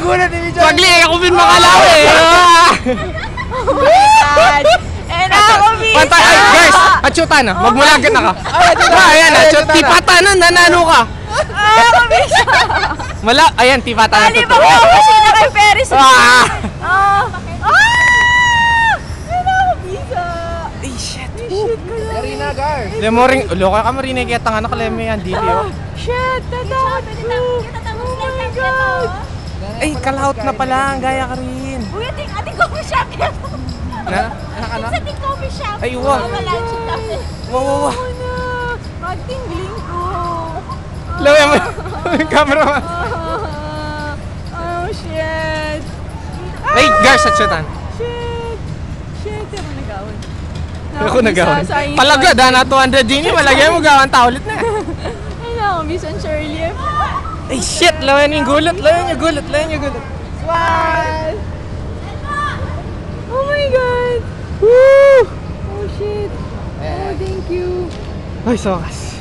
Gulat ni Bicho. Pagli, ako bin makalaw eh. Oh my God! And ako, Bisa! Pantay, ay guys, achuta na. Magmulagat na ka. Ayan, achut. Tipata na, nanalo ka. Ako, Bisa! Ayan, tipata na. Mali ba ko ako siya na kay Ferris? Ah! And ako, Bisa! Ay, shit. Shit ko na. Karina, guys. Lemoring, loka ka marina kaya tanga na kaleme yan, dili oh. Shit! Tatakot ko! Oh my God! Ay, kalaut na pala, gaya ka rin. Uy, ating coffee shop yan! Na? It's ating coffee shop! Ay, wow. Lunch cafe. Wow. Oo na! Magtingling ko! Lawe mo, camera mo. Oh, shit! Ay, guys, achutan. Shit! Shit! Ako nagawan. Ako nagawan. Palaga, dana 200 din eh. Malagay mo gawan ta ulit na. Ay, ako, Miss Shirley. Ay, shit! Lawe niyo gulat, lawe niyo gulat. Smile! Oh my God! Woo! Oh shit! Oh, thank you! Ay, sokas.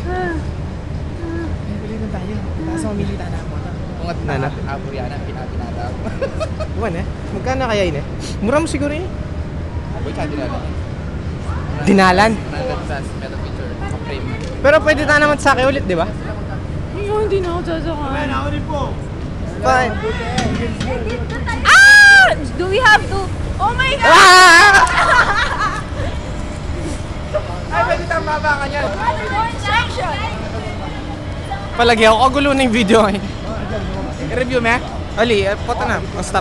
Bili na tayo. Tapos mamilita na ako. Ungat na na. Abor yan ang pinapinata ako. Buwan eh. Magkano kaya yun eh? Mura mo siguro yun. Aboy ka din na. Dinalan. Nandun sa metal picture. Frame. Pero pwede tayo naman sa akin ulit, di ba? Hindi na ako sasakay. Ako rin po. Fine. Ah! Do we have to? Oh my God! Ah! Ay, pwede tayong baba ka niyan. Section! Palagi ako kagulo na yung video ngayon. I-review mo eh. Ali, punta na. Stop.